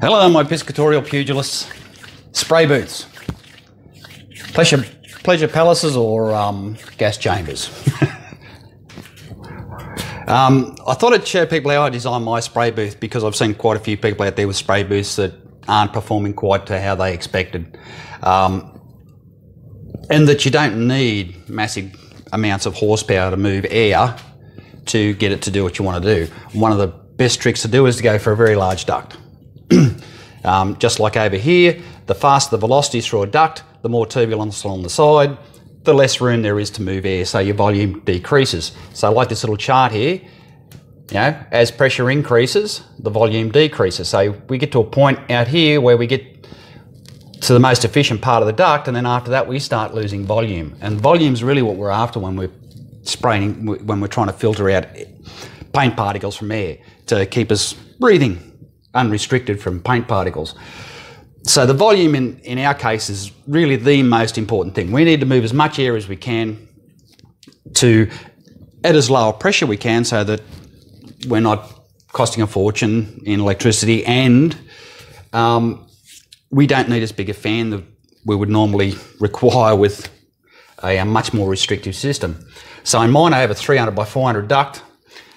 Hello, my piscatorial pugilists. Spray booths. Pleasure palaces or gas chambers. I thought I'd show people how I designed my spray booth because I've seen quite a few people out there with spray booths that aren't performing quite to how they expected. And that you don't need massive amounts of horsepower to move air to get it to do what you want to do. One of the best tricks to do is to go for a very large duct. Just like over here, the faster the velocity through a duct, the more turbulence along the side, the less room there is to move air, so your volume decreases. So like this little chart here, you know, as pressure increases, the volume decreases. So we get to a point out here where we get to the most efficient part of the duct, and then after that we start losing volume. And volume's really what we're after when we're spraying, when we're trying to filter out paint particles from air to keep us breathing unrestricted from paint particles. So the volume in our case is really the most important thing. We need to move as much air as we can to at as low a pressure we can so that we're not costing a fortune in electricity, and we don't need as big a fan that we would normally require with a much more restrictive system. So in mine I have a 300 by 400 duct.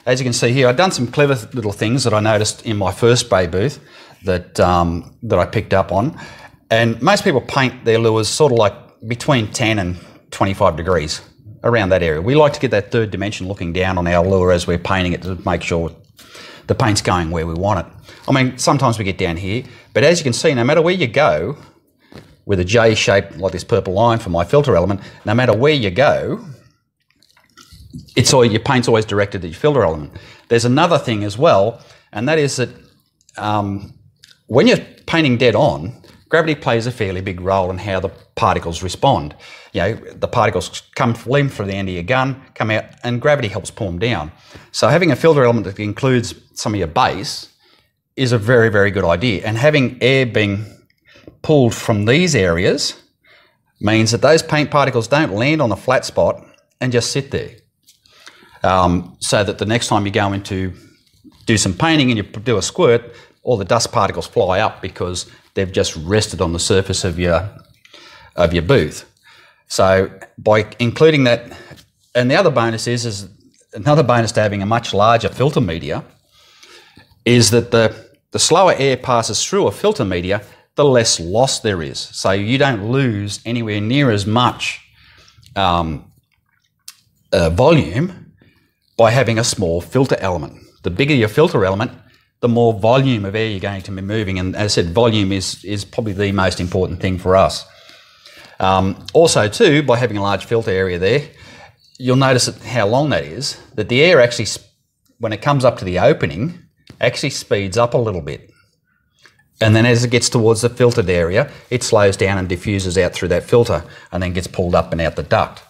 As you can see here, I've done some clever little things that I noticed in my first spray booth that I picked up on. And most people paint their lures sort of like between 10 and 25 degrees, around that area. We like to get that third dimension looking down on our lure as we're painting it to make sure the paint's going where we want it. I mean, sometimes we get down here, but as you can see, no matter where you go, with a J shape like this purple line for my filter element, no matter where you go, your paint's always directed at your filter element. There's another thing as well, and that is that when you're painting dead on, gravity plays a fairly big role in how the particles respond. You know, the particles come lean through the end of your gun, come out, and gravity helps pull them down. So having a filter element that includes some of your base is a very, very good idea. And having air being pulled from these areas means that those paint particles don't land on the flat spot and just sit there. So that the next time you go in to do some painting and you do a squirt, all the dust particles fly up because they've just rested on the surface of your booth. So by including that, and the other bonus is another bonus to having a much larger filter media is that the slower air passes through a filter media, the less loss there is. So you don't lose anywhere near as much volume by having a small filter element. The bigger your filter element, the more volume of air you're going to be moving. And as I said, volume is probably the most important thing for us. Also too, by having a large filter area there, you'll notice how long that is, that the air actually, when it comes up to the opening, actually speeds up a little bit. And then as it gets towards the filtered area, it slows down and diffuses out through that filter and then gets pulled up and out the duct.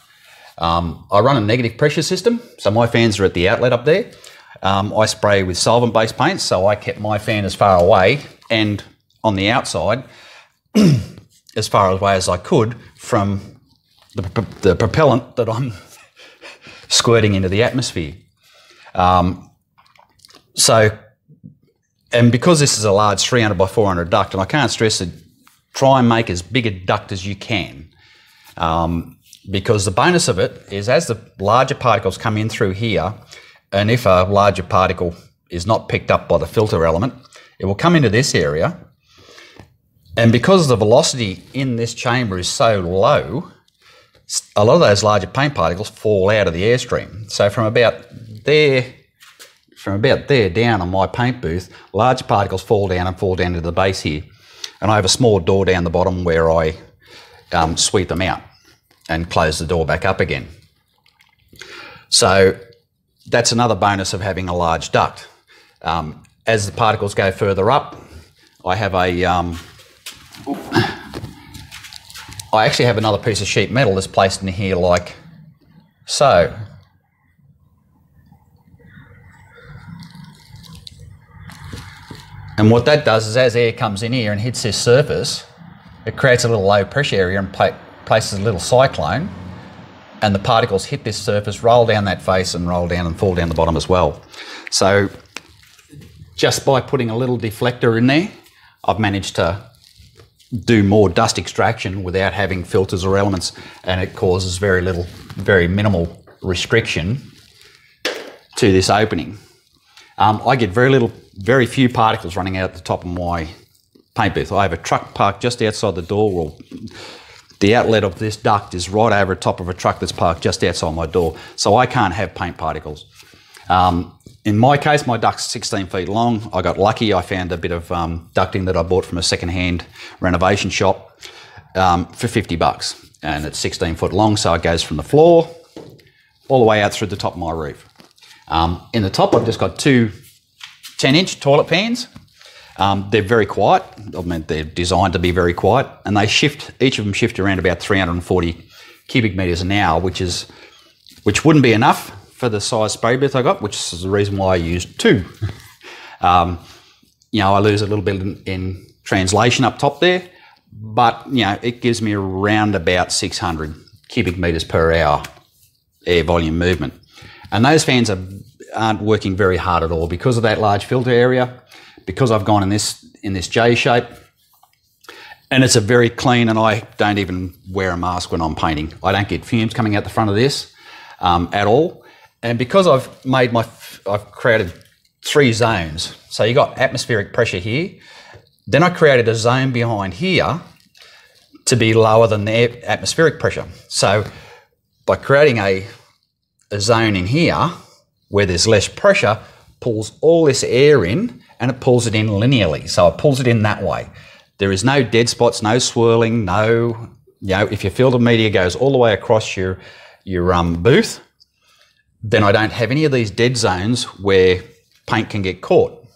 I run a negative pressure system, so my fans are at the outlet up there. I spray with solvent-based paints, so I kept my fan as far away and on the outside as far away as I could from the propellant that I'm squirting into the atmosphere. And because this is a large 300 by 400 duct, and I can't stress it, try and make as big a duct as you can. Because the bonus of it is as the larger particles come in through here, and if a larger particle is not picked up by the filter element, it will come into this area. And because the velocity in this chamber is so low, a lot of those larger paint particles fall out of the airstream. So from about there down on my paint booth, large particles fall down to the base here. And I have a small door down the bottom where I sweep them out and close the door back up again. So that's another bonus of having a large duct. As the particles go further up, I have I actually have another piece of sheet metal that's placed in here like so. And what that does is as air comes in here and hits this surface, it creates a little low pressure area and places a little cyclone, and the particles hit this surface, roll down that face and roll down and fall down the bottom as well. So just by putting a little deflector in there, I've managed to do more dust extraction without having filters or elements, and it causes very minimal restriction to this opening. I get very few particles running out the top of my paint booth. I have a truck parked just outside the door. Well, the outlet of this duct is right over the top of a truck that's parked just outside my door, so I can't have paint particles. In my case, my duct's 16 feet long. I got lucky. I found a bit of ducting that I bought from a second-hand renovation shop for $50, and it's 16 foot long, so it goes from the floor all the way out through the top of my roof. In the top, I've just got two 10-inch toilet pans. They're very quiet. I mean, they're designed to be very quiet, and they each of them shift around about 340 cubic meters an hour, which wouldn't be enough for the size spray booth I got, which is the reason why I used two. You know, I lose a little bit in translation up top there, but you know, it gives me around about 600 cubic meters per hour air volume movement. And those fans aren't working very hard at all because of that large filter area, because I've gone in this J shape, and it's a very clean, and I don't even wear a mask when I'm painting. I don't get fumes coming out the front of this at all. And because I've created 3 zones. So you got atmospheric pressure here. Then I created a zone behind here to be lower than the atmospheric pressure. So by creating a zone in here where there's less pressure, pulls all this air in, and it pulls it in linearly. So it pulls it in that way. There is no dead spots, no swirling, no, you know, if your filter media goes all the way across your booth, then I don't have any of these dead zones where paint can get caught.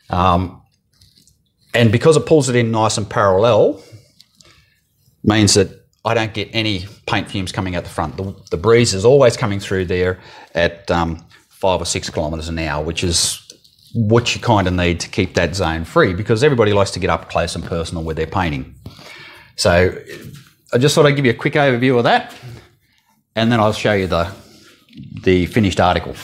And because it pulls it in nice and parallel, means that I don't get any paint fumes coming out the front. The breeze is always coming through there at 5 or 6 kilometres an hour, which is what you kind of need to keep that zone free, because everybody likes to get up close and personal with their painting. So I just thought I'd give you a quick overview of that, and then I'll show you the finished article.